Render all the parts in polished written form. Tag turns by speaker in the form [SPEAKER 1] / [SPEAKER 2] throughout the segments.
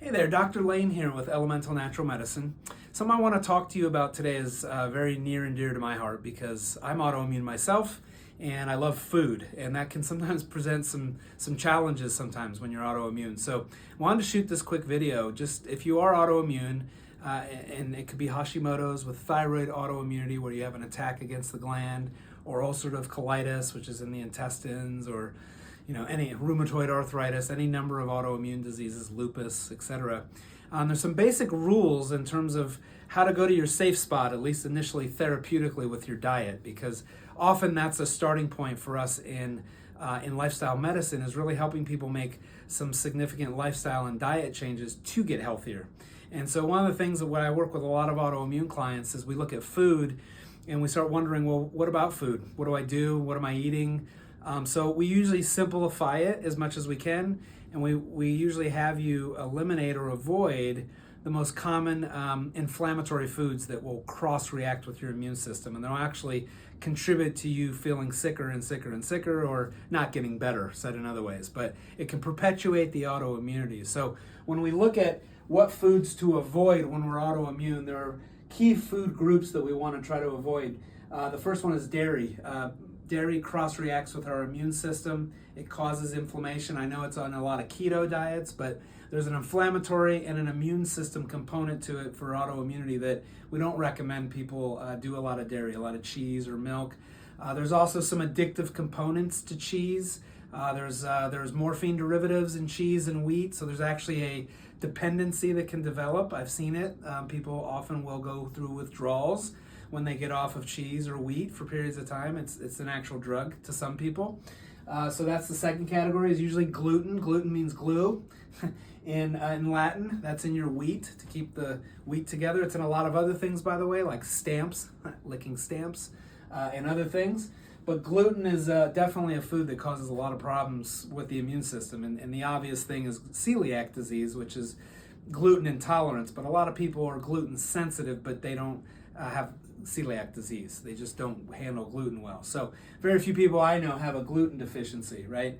[SPEAKER 1] Hey there, Dr. Lane here with Elemental Natural Medicine. Something I want to talk to you about today is very near and dear to my heart because I'm autoimmune myself and I love food, and that can sometimes present some challenges sometimes when you're autoimmune. So I wanted to shoot this quick video just if you are autoimmune, and it could be Hashimoto's with thyroid autoimmunity where you have an attack against the gland, or ulcerative colitis, which is in the intestines, or any rheumatoid arthritis, any number of autoimmune diseases, lupus, etc. There's some basic rules in terms of how to go to your safe spot, at least initially therapeutically with your diet, because often that's a starting point for us in lifestyle medicine, is really helping people make some significant lifestyle and diet changes to get healthier. And so one of the things that when I work with a lot of autoimmune clients is we look at food and we start wondering, well, what about food? What do I do? What am I eating? So we usually simplify it as much as we can, and we usually have you eliminate or avoid the most common inflammatory foods that will cross-react with your immune system, and they'll actually contribute to you feeling sicker and sicker and sicker, or not getting better, said in other ways, but it can perpetuate the autoimmunity. So when we look at what foods to avoid when we're autoimmune, there are key food groups that we want to try to avoid. The first one is dairy. Dairy cross-reacts with our immune system. It causes inflammation. I know it's on a lot of keto diets, but there's an inflammatory and an immune system component to it for autoimmunity that we don't recommend people do a lot of dairy, a lot of cheese or milk. There's also some addictive components to cheese. There's morphine derivatives in cheese and wheat, so there's actually a dependency that can develop. I've seen it. People often will go through withdrawals when they get off of cheese or wheat for periods of time. It's an actual drug to some people. So that's the second category, is usually gluten. Gluten means glue in Latin. That's in your wheat to keep the wheat together. It's in a lot of other things, by the way, like stamps, licking stamps, and other things. But gluten is definitely a food that causes a lot of problems with the immune system. And the obvious thing is celiac disease, which is gluten intolerance. But a lot of people are gluten sensitive, but they don't have celiac disease. They just don't handle gluten well. So very few people I know have a gluten deficiency, right?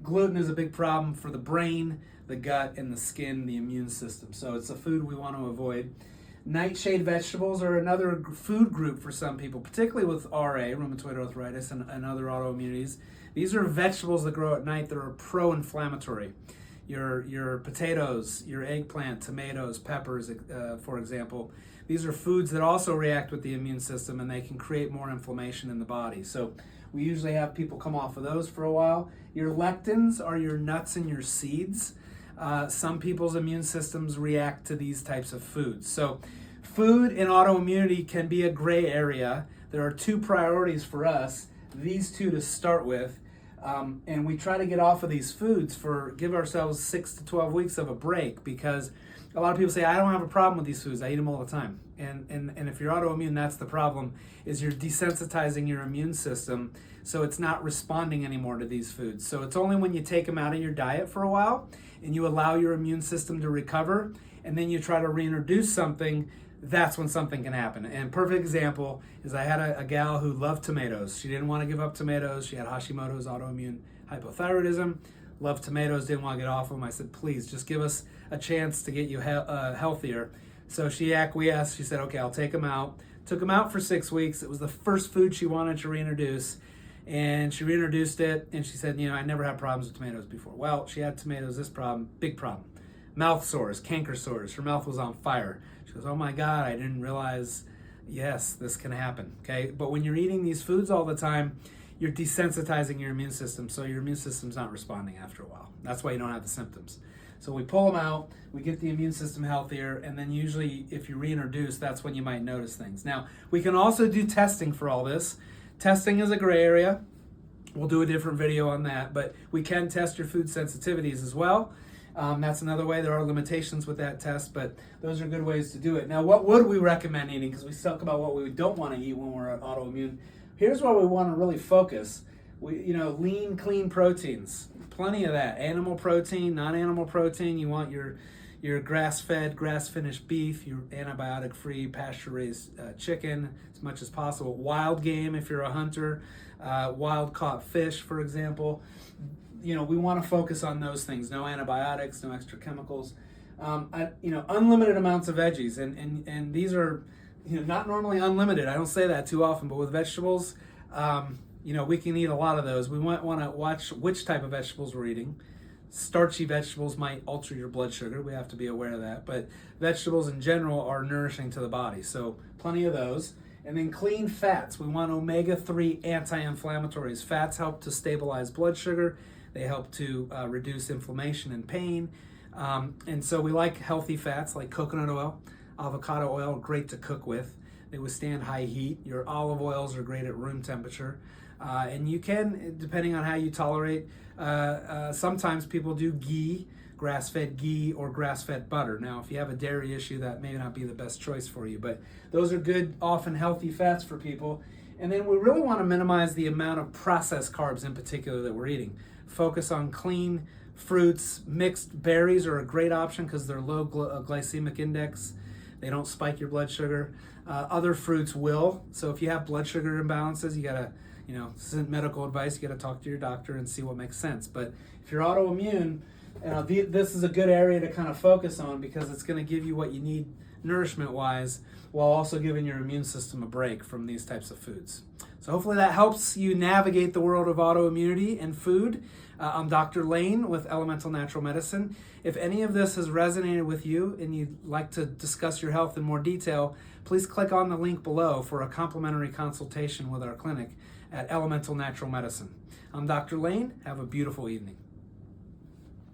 [SPEAKER 1] Gluten is a big problem for the brain, the gut, and the skin, the immune system. So it's a food we want to avoid. Nightshade vegetables are another food group for some people, particularly with RA, rheumatoid arthritis, and other autoimmunities. These are vegetables that grow at night that are pro-inflammatory. Your potatoes, your eggplant, tomatoes, peppers, for example. These are foods that also react with the immune system, and they can create more inflammation in the body. So we usually have people come off of those for a while. Your lectins are your nuts and your seeds. Some people's immune systems react to these types of foods. So food and autoimmunity can be a gray area. There are two priorities for us, these two to start with. And we try to get off of these foods give ourselves 6 to 12 weeks of a break, because a lot of people say, I don't have a problem with these foods, I eat them all the time. And if you're autoimmune, that's the problem, is you're desensitizing your immune system, so it's not responding anymore to these foods. So it's only when you take them out of your diet for a while and you allow your immune system to recover, and then you try to reintroduce something, that's when something can happen. And perfect example is I had a gal who loved tomatoes. She didn't want to give up tomatoes. She had Hashimoto's, autoimmune hypothyroidism, loved tomatoes, didn't want to get off them. I said, please, just give us a chance to get you healthier. So she acquiesced. She said, okay, I'll take them out. Took them out for 6 weeks. It was the first food she wanted to reintroduce. And she reintroduced it, and she said, I never had problems with tomatoes before. Well, she had tomatoes, this problem, big problem. Mouth sores, canker sores. Her mouth was on fire. She goes, oh my God, I didn't realize, yes, this can happen, okay? But when you're eating these foods all the time, you're desensitizing your immune system, so your immune system's not responding after a while. That's why you don't have the symptoms. So we pull them out, we get the immune system healthier, and then usually if you reintroduce, that's when you might notice things. Now, we can also do testing for all this. Testing is a gray area. We'll do a different video on that, but we can test your food sensitivities as well. That's another way. There are limitations with that test, but those are good ways to do it. Now, what would we recommend eating? Because we talk about what we don't want to eat when we're autoimmune. Here's where we want to really focus. Lean, clean proteins. Plenty of that. Animal protein, non-animal protein. You want your grass-fed, grass-finished beef, your antibiotic-free, pasture-raised chicken as much as possible. Wild game if you're a hunter. Wild-caught fish, for example. We want to focus on those things. No antibiotics, no extra chemicals. Unlimited amounts of veggies, and these are not normally unlimited. I don't say that too often, but with vegetables, we can eat a lot of those. We might want to watch which type of vegetables we're eating. Starchy vegetables might alter your blood sugar. We have to be aware of that. But vegetables in general are nourishing to the body, so plenty of those. And then clean fats. We want omega-3 anti-inflammatories. Fats help to stabilize blood sugar. They help to reduce inflammation and pain. And so we like healthy fats like coconut oil, avocado oil, great to cook with. They withstand high heat. Your olive oils are great at room temperature. And you can, depending on how you tolerate, sometimes people do ghee, grass-fed ghee, or grass-fed butter. Now, if you have a dairy issue, that may not be the best choice for you, but those are good, often healthy fats for people. And then we really want to minimize the amount of processed carbs in particular that we're eating. Focus on clean fruits. Mixed berries are a great option because they're low glycemic index. They don't spike your blood sugar. Other fruits will. So if you have blood sugar imbalances, you gotta, this isn't medical advice. You gotta talk to your doctor and see what makes sense. But if you're autoimmune, this is a good area to kind of focus on because it's going to give you what you need nourishment-wise while also giving your immune system a break from these types of foods. So hopefully that helps you navigate the world of autoimmunity and food. I'm Dr. Lane with Elemental Natural Medicine. If any of this has resonated with you and you'd like to discuss your health in more detail, please click on the link below for a complimentary consultation with our clinic at Elemental Natural Medicine. I'm Dr. Lane. Have a beautiful evening.